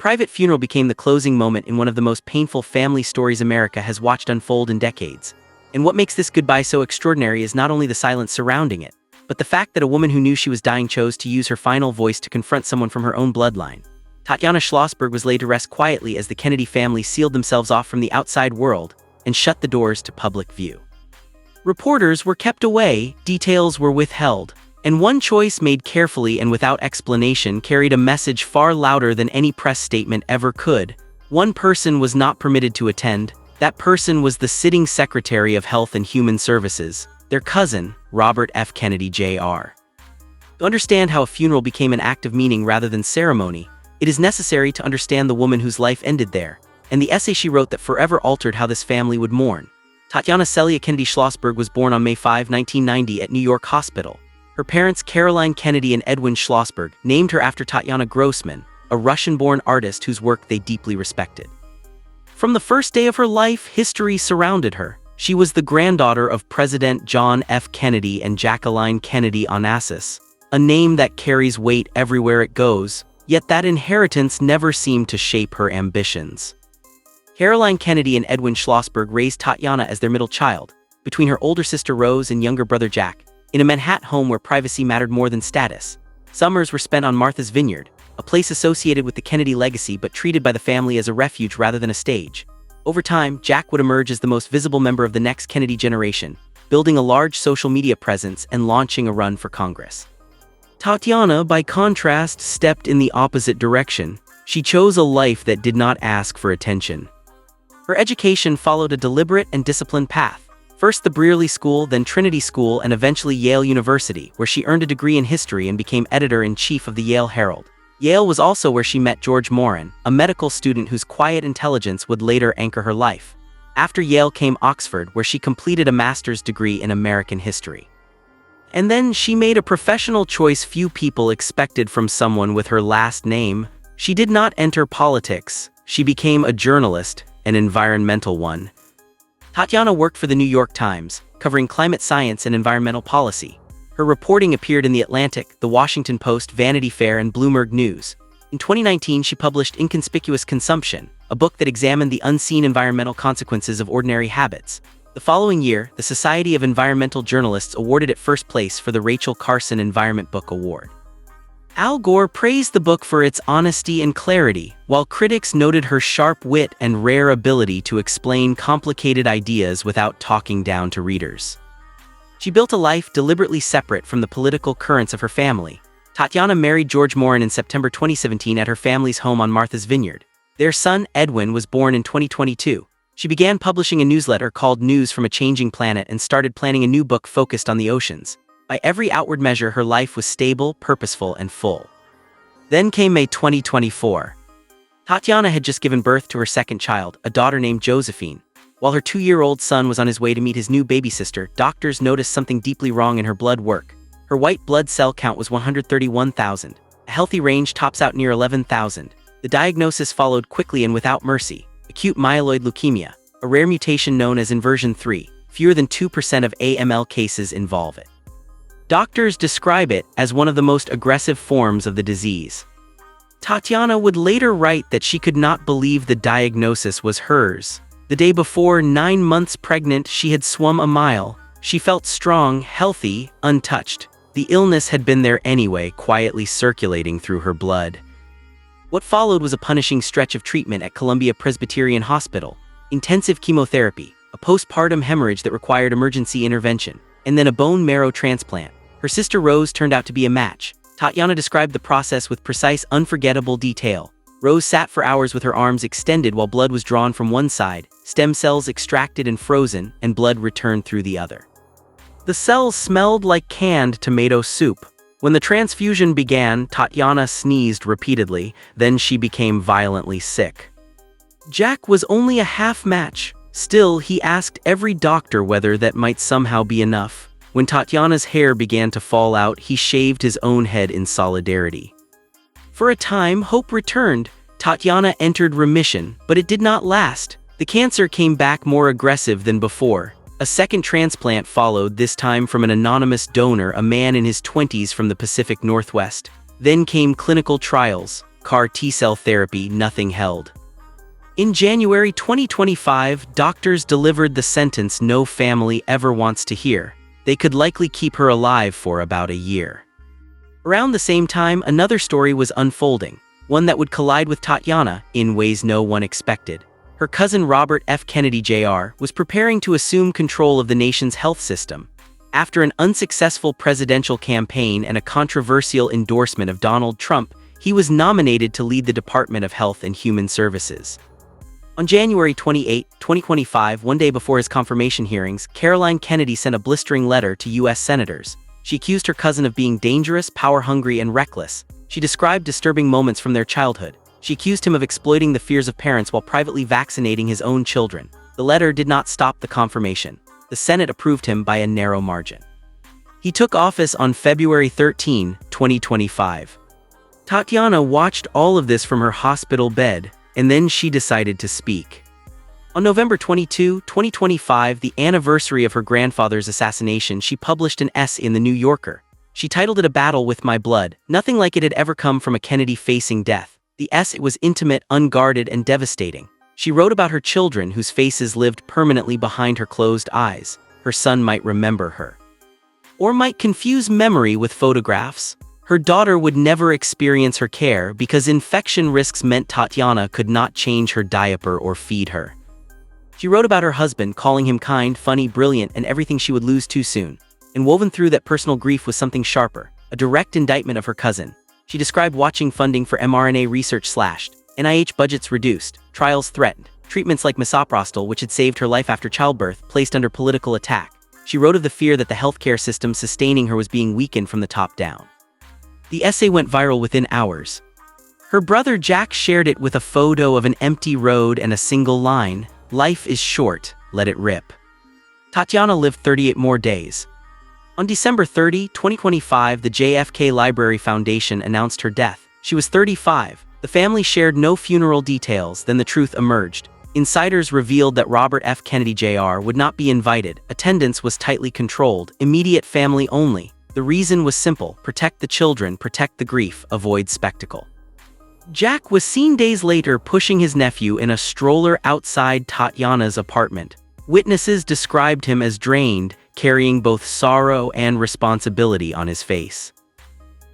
private funeral became the closing moment in one of the most painful family stories America has watched unfold in decades. And what makes this goodbye so extraordinary is not only the silence surrounding it, but the fact that a woman who knew she was dying chose to use her final voice to confront someone from her own bloodline. Tatiana Schlossberg was laid to rest quietly as the Kennedy family sealed themselves off from the outside world and shut the doors to public view. Reporters were kept away, details were withheld, and one choice made carefully and without explanation carried a message far louder than any press statement ever could. One person was not permitted to attend. That person was the sitting Secretary of Health and Human Services, their cousin, Robert F. Kennedy Jr. To understand how a funeral became an act of meaning rather than ceremony, it is necessary to understand the woman whose life ended there, and the essay she wrote that forever altered how this family would mourn. Tatiana Celia Kennedy Schlossberg was born on May 5, 1990 at New York Hospital. Her parents, Caroline Kennedy and Edwin Schlossberg, named her after Tatiana Grossman, a Russian-born artist whose work they deeply respected. From the first day of her life, history surrounded her. She was the granddaughter of President John F. Kennedy and Jacqueline Kennedy Onassis, a name that carries weight everywhere it goes, yet that inheritance never seemed to shape her ambitions. Caroline Kennedy and Edwin Schlossberg raised Tatiana as their middle child, between her older sister Rose and younger brother Jack, in a Manhattan home where privacy mattered more than status. Summers were spent on Martha's Vineyard, a place associated with the Kennedy legacy but treated by the family as a refuge rather than a stage. Over time, Jack would emerge as the most visible member of the next Kennedy generation, building a large social media presence and launching a run for Congress. Tatiana, by contrast, stepped in the opposite direction. She chose a life that did not ask for attention. Her education followed a deliberate and disciplined path. First the Brearley School, then Trinity School, and eventually Yale University, where she earned a degree in history and became editor-in-chief of the Yale Herald. Yale was also where she met George Moran, a medical student whose quiet intelligence would later anchor her life. After Yale came Oxford, where she completed a master's degree in American history. And then she made a professional choice few people expected from someone with her last name. She did not enter politics. She became a journalist, an environmental one. Tatiana worked for the New York Times, covering climate science and environmental policy. Her reporting appeared in The Atlantic, The Washington Post, Vanity Fair, and Bloomberg News. In 2019, she published Inconspicuous Consumption, a book that examined the unseen environmental consequences of ordinary habits. The following year, the Society of Environmental Journalists awarded it first place for the Rachel Carson Environment Book Award. Al Gore praised the book for its honesty and clarity, while critics noted her sharp wit and rare ability to explain complicated ideas without talking down to readers. She built a life deliberately separate from the political currents of her family. Tatiana married George Moran in September 2017 at her family's home on Martha's Vineyard. Their son, Edwin, was born in 2022. She began publishing a newsletter called News from a Changing Planet and started planning a new book focused on the oceans. By every outward measure, her life was stable, purposeful, and full. Then came May 2024. Tatiana had just given birth to her second child, a daughter named Josephine. While her 2-year-old son was on his way to meet his new baby sister, doctors noticed something deeply wrong in her blood work. Her white blood cell count was 131,000. A healthy range tops out near 11,000. The diagnosis followed quickly and without mercy: acute myeloid leukemia, a rare mutation known as inversion 3. Fewer than 2% of AML cases involve it. Doctors describe it as one of the most aggressive forms of the disease. Tatiana would later write that she could not believe the diagnosis was hers. The day before, 9 months pregnant, she had swum a mile. She felt strong, healthy, untouched. The illness had been there anyway, quietly circulating through her blood. What followed was a punishing stretch of treatment at Columbia Presbyterian Hospital, intensive chemotherapy, a postpartum hemorrhage that required emergency intervention, and then a bone marrow transplant. Her sister Rose turned out to be a match. Tatiana described the process with precise, unforgettable detail. Rose sat for hours with her arms extended while blood was drawn from one side, stem cells extracted and frozen, and blood returned through the other. The cells smelled like canned tomato soup. When the transfusion began, Tatiana sneezed repeatedly, then she became violently sick. Jack was only a half match. Still, he asked every doctor whether that might somehow be enough. When Tatiana's hair began to fall out, he shaved his own head in solidarity. For a time, hope returned. Tatiana entered remission, but it did not last. The cancer came back more aggressive than before. A second transplant followed, this time from an anonymous donor, a man in his 20s from the Pacific Northwest. Then came clinical trials. CAR T-cell therapy, nothing held. In January 2025, doctors delivered the sentence no family ever wants to hear. They could likely keep her alive for about a year. Around the same time, another story was unfolding, one that would collide with Tatiana in ways no one expected. Her cousin Robert F. Kennedy Jr. was preparing to assume control of the nation's health system. After an unsuccessful presidential campaign and a controversial endorsement of Donald Trump, he was nominated to lead the Department of Health and Human Services. On January 28, 2025, one day before his confirmation hearings, Caroline Kennedy sent a blistering letter to U.S. senators. She accused her cousin of being dangerous, power-hungry, and reckless. She described disturbing moments from their childhood. She accused him of exploiting the fears of parents while privately vaccinating his own children. The letter did not stop the confirmation. The Senate approved him by a narrow margin. He took office on February 13, 2025. Tatiana watched all of this from her hospital bed, and then she decided to speak. On November 22, 2025, the anniversary of her grandfather's assassination, she published an essay in The New Yorker. She titled it "A Battle with My Blood." Nothing like it had ever come from a Kennedy facing death. The essay was intimate, unguarded, and devastating. She wrote about her children whose faces lived permanently behind her closed eyes. Her son might remember her, or might confuse memory with photographs. Her daughter would never experience her care because infection risks meant Tatiana could not change her diaper or feed her. She wrote about her husband, calling him kind, funny, brilliant, and everything she would lose too soon. And woven through that personal grief was something sharper, a direct indictment of her cousin. She described watching funding for mRNA research slashed, NIH budgets reduced, trials threatened, treatments like misoprostol, which had saved her life after childbirth, placed under political attack. She wrote of the fear that the healthcare system sustaining her was being weakened from the top down. The essay went viral within hours. Her brother Jack shared it with a photo of an empty road and a single line, "Life is short, let it rip." Tatiana lived 38 more days. On December 30, 2025, the JFK Library Foundation announced her death. She was 35. The family shared no funeral details, then the truth emerged. Insiders revealed that Robert F. Kennedy Jr. would not be invited. Attendance was tightly controlled, immediate family only. The reason was simple: protect the children, protect the grief, avoid spectacle. Jack was seen days later pushing his nephew in a stroller outside Tatiana's apartment. Witnesses described him as drained, carrying both sorrow and responsibility on his face.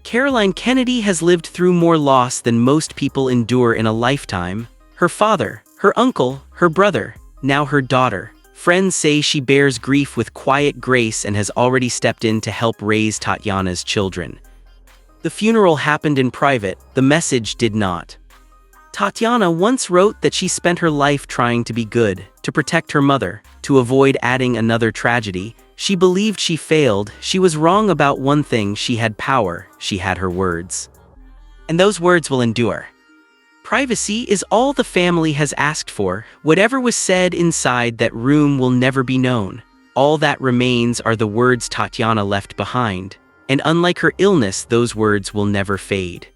Caroline Kennedy has lived through more loss than most people endure in a lifetime. Her father, her uncle, her brother, now her daughter. Friends say she bears grief with quiet grace and has already stepped in to help raise Tatiana's children. The funeral happened in private, the message did not. Tatiana once wrote that she spent her life trying to be good, to protect her mother, to avoid adding another tragedy. She believed she failed. She was wrong about one thing: she had power, she had her words. And those words will endure. Privacy is all the family has asked for. Whatever was said inside that room will never be known. All that remains are the words Tatiana left behind. And unlike her illness, those words will never fade.